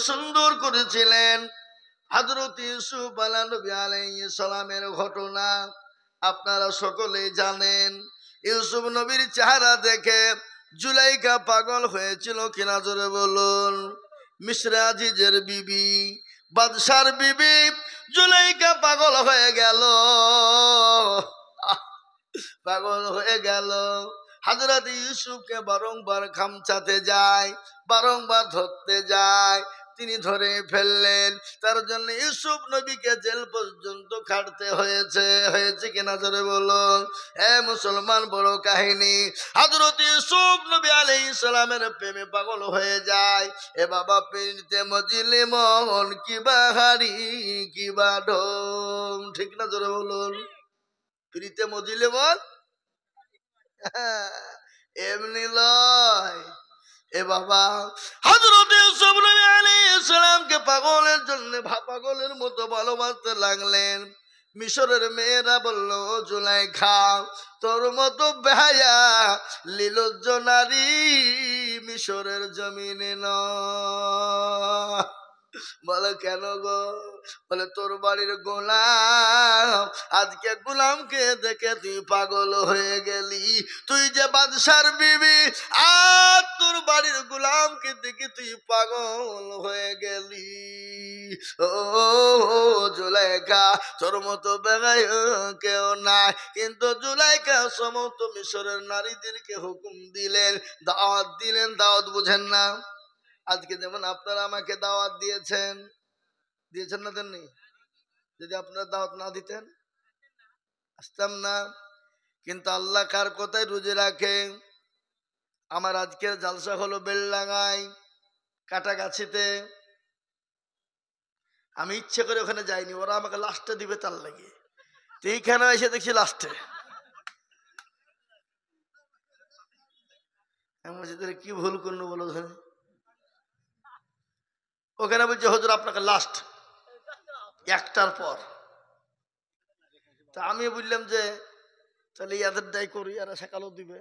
সুন্দর করেছিলেন। হযরত ইউসুফ আলাইহিস সালামের ঘটনা আপনারা সকলেই জানেন। ইউসুফ নবীর চেহারা দেখে জুলাইখা পাগল হয়েছিল কিনা জোরে বলুন। মিশরে আজিজের বিবি, বাদশার বিবি জুলাইখা পাগল হয়ে গেল, পাগল হয়ে গেল। হযরত ইউসুফকে বারংবার খামচাতে যায়, বারংবার ধরতে যায়, তিনি ধরে ফেললেন। তার জন্য ইউসুফ নবীকে জেল পর্যন্ত খাটতে হয়েছে কিনা জোরে বলুন। মুসলমান, বড় কাহিনী। হযরত ইউসুফ নবী আলাইহিস সালামের প্রেমে পাগল হয়ে যায়। এ বাবা, প্রেমে মজিলে মন কিবা হারি কিবা ঢোম, ঠিক না জোরে বলুন। প্রীতে মজিলে মন এমনি লয়। এ বাবা, হযরত ইউসুফ নবী আলাইহিস সালামকে পাগলের জন্য পাগলের মতো ভালোবাসতে লাগলেন। মিশরের মেয়েরা বলল, জুলাইখা তোর মতো বেহায়া লীলজ্জ নারী মিশরের জমিনে নয়। বলে কেন গো? বলে তোর বাড়ির গোলাম, আজকে গোলামকে দেখে তুই পাগল হয়ে গেলি। তুই যে বাদশার বিবি, আর তোর বাড়ির গোলামকে দেখে তুই পাগল হয়ে গেলি। ও জুলাইখা, তোর মতো বেগায় কেউ নাই। কিন্তু জুলাইখা সমস্ত মিশরের নারীদেরকে হুকুম দিলেন, দাওয়াত দিলেন। দাওয়াত বুঝেন না? আজকে যেমন আপনারা আমাকে দাওয়াত দিয়েছেন না দেননি? যদি আপনারা দাওয়াত না দিতেন আসতাম না। কিন্তু আল্লাহ কার কথায় রুজে রাখে। আমার আজকের জালসা হলো বেলডাঙ্গায় কাটাগাছিতে। আমি ইচ্ছে করে ওখানে যাইনি, ওরা আমাকে লাস্টে দিবে তার লাগে। তো এইখানে এসে দেখছি লাস্টে। কি ভুল করলো বলো? ওখানে বলছে হুজুর আপনাকে লাস্ট 1টার পর। তা আমি বললাম যে তাহলে ইয়াদের দায় করি, এরা সকালও দিবে।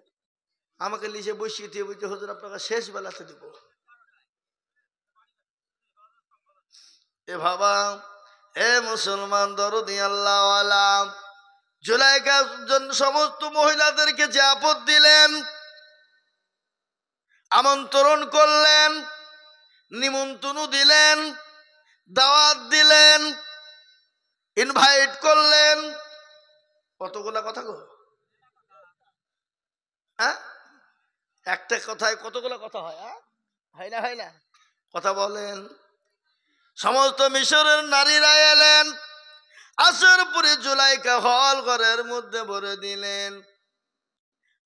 আমাকে লিখে বসিয়ে দিয়ে বলছে হুজুর আপনাকে শেষ বেলাতে দিব। এ বাবা, হে মুসলমান দরদি আল্লাহওয়ালা, জুলাইখার জন্য সমস্ত মহিলাদেরকে যে আপদ দিলেন, আমন্ত্রণ করলেন, নিমন্ত্রণ দিলেন, দাওয়াত দিলেন, ইনভাইট করলেন। কতগুলা কথা গো? হ্যাঁ, একটা কথায় কতগুলা কথা হয়? হয় না, হয় না? কথা বলেন। সমস্ত মিশরের নারীরা এলেন, আসার পরে জুলাইখা হল ঘরের মধ্যে ভরে দিলেন।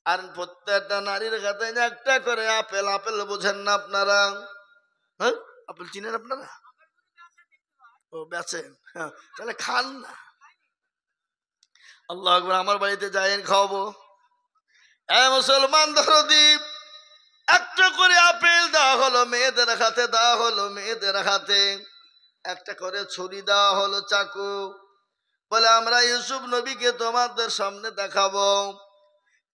আর প্রত্যেকটা নারীর হাতে একটা করে আপেল। আপেল বোঝেন না আপনারা? হ্যাঁ, আপেল চিনেন আপনারা? ও বেচেন, তাহলে খান না। আল্লাহু আকবার। আমার বাড়িতে যাইয়েন, খাওয়াবো। মুসলমান দরদি, একটা করে আপেল দেওয়া হলো মেয়েদের হাতে, দেওয়া হলো মেয়েদের হাতে। একটা করে ছুরি দেওয়া হলো, চাকু। বলে আমরা ইউসুফ নবীকে তোমাদের সামনে দেখাবো।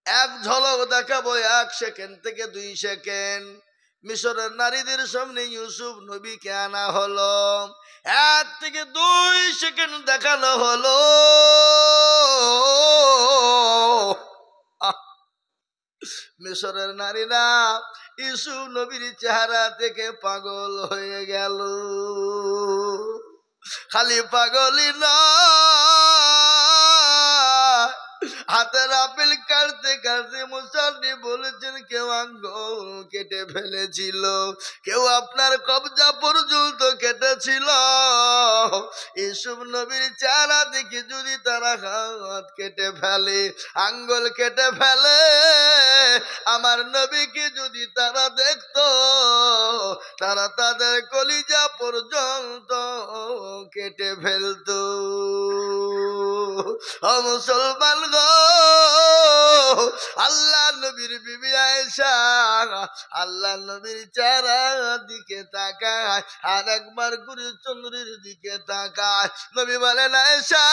এক ঝলক দেখাবো, 1 সেকেন্ড থেকে 2 সেকেন্ড। মিশরের নারীদের সামনে ইউসুফ নবীকে আনা হলো। 1 থেকে 2 সেকেন্ড দেখানো হলো। মিশরের নারীরা ইউসুফ নবীর চেহারা থেকে পাগল হয়ে গেল। খালি পাগলই না, হাতের আপেল কাটতে কাটতে মুসান্নি বলেছেন কেউ আঙ্গুল কেটে ফেলেছিল, কেউ আপনার কবজা পর্যন্ত কেটেছিল। ইউসুফ নবীর চেহারা দেখে যদি তারা হাত কেটে ফেলে, আঙ্গুল কেটে ফেলে, আমার নবীকে যদি তারা দেখতো, তারা তাদের কলিজা পর্যন্ত কেটে ফেলতো। ও মুসলমান গো, আল্লাহ নবীর বিবি আয়েশা আল্লাহ নবীর চেহারা দিকে তাকায়, আর একবার ঘুরে চন্দ্রের দিকে তাকায়। নবী বলেন, আয়েশা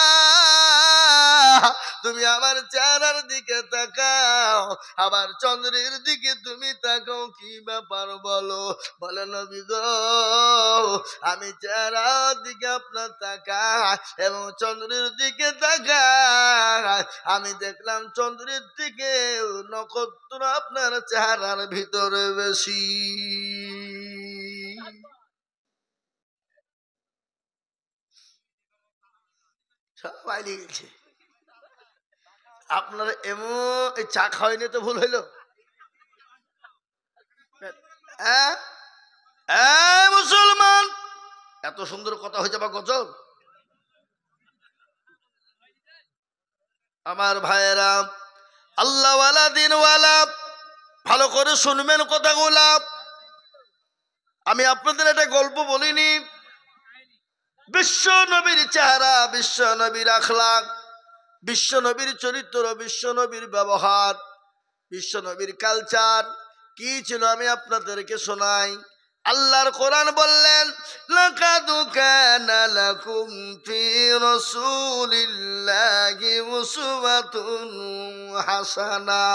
তুমি আমার চেহারার দিকে তাকাও, আবার চন্দ্রের দিকে তুমি তাকাও, কি ব্যাপার বলো? বলে, নবী গো, আমি চেহারার দিকে আপনার তাকাই এবং চন্দ্রের দিকে তাকাই, আমি দেখলাম চন্দ্রের দিকে নক্ষত্র আপনার চেহারার ভিতরে বেশি। সবাই লিখেছে। আপনারা এমন এই চা খাওয়াইনি তো ভুল হইল? মুসলমান, এত সুন্দর কথা হয়েছে বা গজল? আমার ভাইয়েরা, আল্লাহওয়ালা দিনওয়ালা, ভালো করে শুনবেন কথাগুলা। আমি আপনাদের একটা গল্প বলিনি। বিশ্ব নবীর চেহারা, বিশ্ব নবীর আখলাক, বিশ্ব নবীর চরিত্র, বিশ্ব নবীর ব্যবহার, বিশ্ব নবীর কালচার কি ছিল আমি আপনাদেরকে শোনাই। আল্লাহর কোরআন বললেন, লাকাদ কানা লাকুম ফি রাসূলিল্লাহি উসওয়াতুন হাসানা।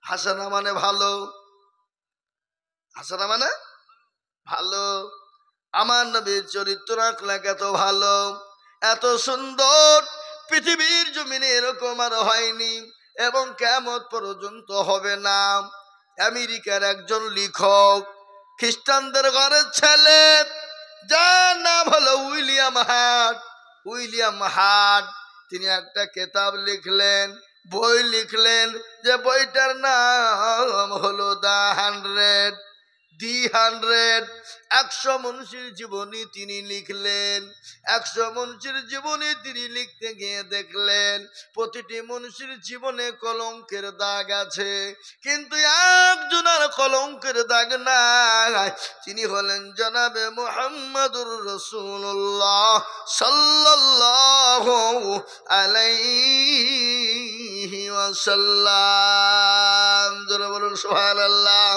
হাসানা মানে ভালো, হাসানা মানে ভালো। আমার নবীর চরিত্র আখলাক এত ভালো, এত সুন্দর, পৃথিবীর জমিনে এরকম আর হয়নি এবং কিয়ামত পর্যন্ত হবে না। আমেরিকার একজন লেখক, খ্রিস্টানদের ঘরের ছেলে, যার নাম হলো উইলিয়াম হার্ট। উইলিয়াম হার্ট তিনি একটা কিতাব লিখলেন, বই লিখলেন, যে বইটার নাম হলো দ্য 100 মনীষীর জীবনী তিনি লিখলেন। 100 মনীষীর জীবনী তিনি লিখতে গিয়ে দেখলেন প্রতিটি মনীষীর জীবনে কলঙ্কের দাগ আছে, কিন্তু একজনের কলঙ্কের দাগ নাই। তিনি হলেন জনাবে মুহাম্মদুর রাসূলুল্লাহ সাল্লাল্লাহু আলাইহি ওয়াসাল্লাম। যারা বলুন সুবহানাল্লাহ।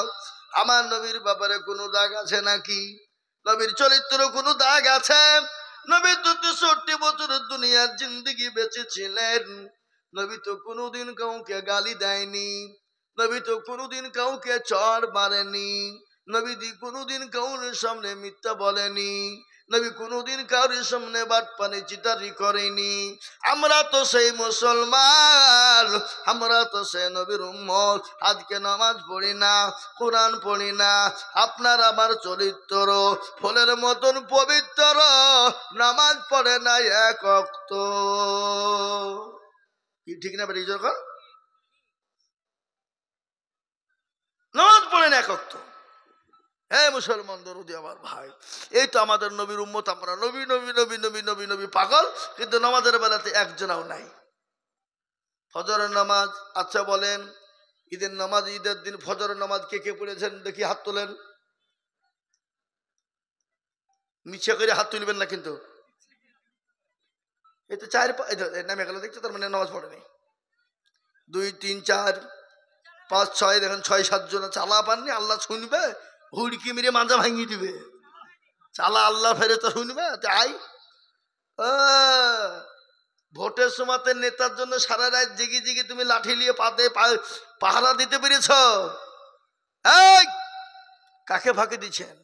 আমার নবীর ব্যাপারে কোনো দাগ আছে নাকি? নবীর চরিত্র কোনো দাগ আছে? নবী তো 63 বছরের দুনিয়ার জিন্দেগি বেঁচেছিলেন। নবী তো কোনোদিন কাউকে গালি দেয়নি, নবী তো কোনোদিন কাউকে চড় মারেনি, নবী কোনোদিন কাউর সামনে মিথ্যা বলেনি, নবী কোনোদিন কারোর সামনে বাটপানি চিটারি করেনি। আমরা তো সেই মুসলমান, আমরা তো সেই নবীর উম্মত। আজকে নামাজ পড়ি না, কোরআন পড়ি না, আপনার আমার চরিত্র ফুলের মতন পবিত্র, নামাজ পড়ে না এক ওয়াক্ত। কি ঠিক না বেরিয়ে যখন নামাজ পড়ে না এক ওয়াক্ত? হে মুসলমান দরদি আমার ভাই, এই তো আমাদের নবীর উম্মত। আমরা নবী নবী নবী নবী নবী নবী পাগল, কিন্তু নামাজের বেলাতে একজনাও নাই। ফজরের নামাজ, আচ্ছা বলেন ঈদের নামাজ, ঈদের দিন ফজরের নামাজ কে কে পড়েছেন দেখি হাত তোলেন। মিছে করে হাত তুলবেন না কিন্তু। এই তো 4 নামে গেল দেখছো, তার মানে নামাজ পড়েনি। 2 3 4 5 6 দেখেন 6 7 জন চালা পাননি। আল্লাহ শুনবে, হুড়কি মেরে মাজা ভাঙিয়ে দিবে। চালা আল্লাহ ফেরেশতা শুনবে তাই। ভোটের সময়তে নেতার জন্য সারা রাত জেগে জেগে তুমি লাঠি নিয়ে পাহারা দিতে পেরেছ? কাকে ফাঁকি দিচ্ছেন?